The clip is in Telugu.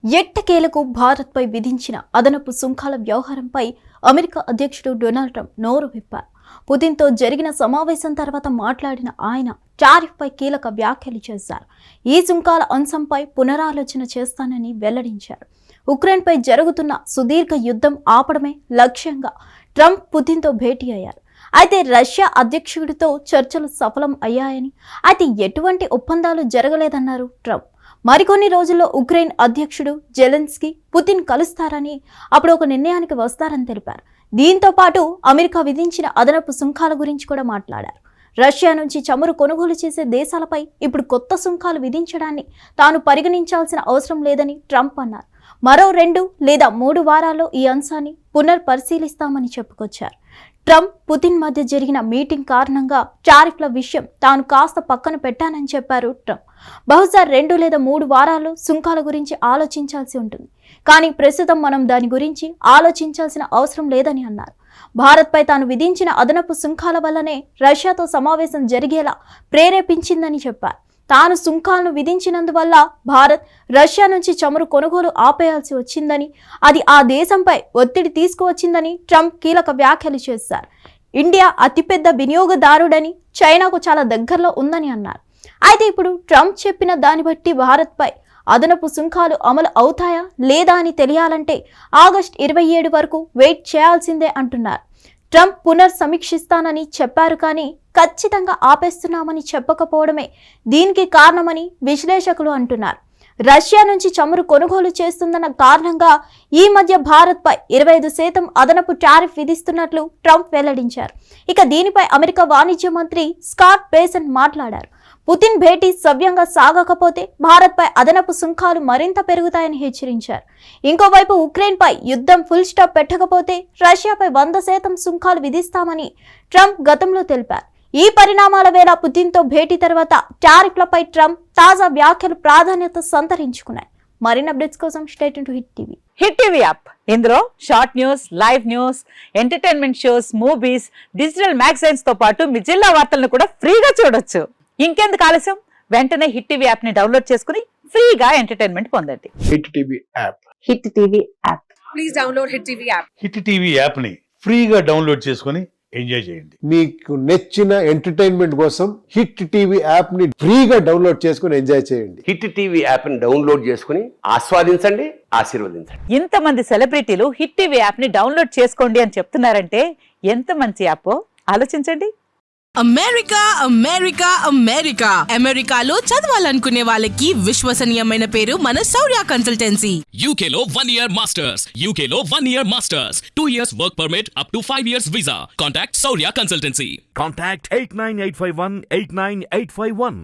ఎట్టకేలకు భారత్పై విధించిన అదనపు సుంకాల వ్యవహారంపై అమెరికా అధ్యక్షుడు డొనాల్డ్ ట్రంప్ నోరు విప్పారు. పుతిన్తో జరిగిన సమావేశం తర్వాత మాట్లాడిన ఆయన టారిఫ్పై కీలక వ్యాఖ్యలు చేశారు. ఈ సుంకాల అంశంపై పునరాలోచన చేస్తానని వెల్లడించారు. ఉక్రెయిన్పై జరుగుతున్న సుదీర్ఘ యుద్ధం ఆపడమే లక్ష్యంగా ట్రంప్ పుతిన్తో భేటీ అయ్యారు. అయితే రష్యా అధ్యక్షుడితో చర్చలు సఫలం అయ్యాయని, అయితే ఎటువంటి ఒప్పందాలు జరగలేదన్నారు ట్రంప్. మరికొన్ని రోజుల్లో ఉక్రెయిన్ అధ్యక్షుడు జెలెన్స్కీ పుతిన్ కలుస్తారని, అప్పుడు ఒక నిర్ణయానికి వస్తారని తెలిపారు. దీంతో పాటు అమెరికా విధించిన అదనపు సుంకాల గురించి కూడా మాట్లాడారు. రష్యా నుంచి చమురు కొనుగోలు చేసే దేశాలపై ఇప్పుడు కొత్త సుంకాలు విధించడాన్ని తాను పరిగణించాల్సిన అవసరం లేదని ట్రంప్ అన్నారు. మరో 2 లేదా 3 వారాల్లో ఈ అంశాన్ని పునర్పరిశీలిస్తామని చెప్పుకొచ్చారు. ట్రంప్ పుతిన్ మధ్య జరిగిన మీటింగ్ కారణంగా టారిఫ్ల విషయం తాను కాస్త పక్కన పెట్టానని చెప్పారు ట్రంప్. బహుశా 2 లేదా 3 వారాల్లో సుంకాల గురించి ఆలోచించాల్సి ఉంటుంది, కానీ ప్రస్తుతం మనం దాని గురించి ఆలోచించాల్సిన అవసరం లేదని అన్నారు. భారత్పై తాను విధించిన అదనపు సుంకాల వల్లనే రష్యాతో సమావేశం జరిగేలా ప్రేరేపించిందని చెప్పారు. తాను సుంకాలను విధించినందువల్ల భారత్ రష్యా నుంచి చమురు కొనుగోలు ఆపేయాల్సి వచ్చిందని, అది ఆ దేశంపై ఒత్తిడి తీసుకువచ్చిందని ట్రంప్ కీలక వ్యాఖ్యలు చేశారు. ఇండియా అతిపెద్ద వినియోగదారుడని, చైనాకు చాలా దగ్గరలో ఉందని అన్నారు. అయితే ఇప్పుడు ట్రంప్ చెప్పిన దాన్ని బట్టి భారత్పై అదనపు సుంకాలు అమలు అవుతాయా లేదా అని తెలియాలంటే ఆగస్టు 27 వరకు వెయిట్ చేయాల్సిందే అంటున్నారు. ట్రంప్ పునర్సమీక్షిస్తానని చెప్పారు, కానీ ఖచ్చితంగా ఆపేస్తున్నామని చెప్పకపోవడమే దీనికి కారణమని విశ్లేషకులు అంటున్నారు. రష్యా నుంచి చమురు కొనుగోలు చేస్తుందన్న కారణంగా ఈ మధ్య భారత్పై 25% అదనపు టారిఫ్ విధిస్తున్నట్లు ట్రంప్ వెల్లడించారు. ఇక దీనిపై అమెరికా వాణిజ్య మంత్రి స్కాట్ బేసన్ మాట్లాడారు. పుతిన్ భేటీ సవ్యంగా సాగకపోతే భారత్పై అదనపు సుంకాలు మరింత పెరుగుతాయని హెచ్చరించారు. ఇంకోవైపు ఉక్రెయిన్పై యుద్ధం ఫుల్ స్టాప్ పెట్టకపోతే రష్యాపై 100% సుంకాలు విధిస్తామని ట్రంప్ గతంలో తెలిపారు. ఈ పరిణామాల వేళ పుతిన్తో భేటీ తర్వాత టారిఫ్లపై ట్రంప్ తాజా వ్యాఖ్యలు ప్రాధాన్యత సంతరించుకున్నాయి. మరిన్ని అప్డేట్స్ కోసం stay tune to hit TV. Hit TV app ఇందులో short news, live news, entertainment shows, movies, digital magazines తో పాటు మీ జిల్లా వార్తలను కూడా ఫ్రీగా చూడొచ్చు. ఇంకెందుకు ఆలస్యం, వెంటనే హిట్ టీవీ యాప్ ని డౌన్లోడ్ చేసుకుని ఫ్రీగా ఎంటర్టైన్మెంట్ పొందండి. Hit TV app. Hit TV app. Please download hit TV app. Hit TV app ని ఫ్రీగా డౌన్లోడ్ చేసుకుని ఎంజాయ్ చేయండి. మీకు నచ్చిన ఎంటర్టైన్మెంట్ కోసం హిట్ టీవీ యాప్ ని ఫ్రీగా డౌన్లోడ్ చేసుకుని ఎంజాయ్ చేయండి. హిట్ టీవీ యాప్ ని డౌన్లోడ్ చేసుకుని ఆస్వాదించండి, ఆశీర్వదించండి. ఇంతమంది సెలబ్రిటీలు హిట్ టీవీ యాప్ ని డౌన్లోడ్ చేసుకోండి అని చెప్తున్నారంటే ఎంత మంచి యాప్ ఆలోచించండి. అమెరికా అమెరికా అమెరికా అమెరికాలో చదవాలనుకునే వాళ్ళకి విశ్వసనీయమైన పేరు మన శౌర్య కన్సల్టెన్సీ. UK లో 1 year masters. UK లో 1 year masters. 2 years work permit up to 5 years visa. Contact Saurya Consultancy. Contact 89851 89851.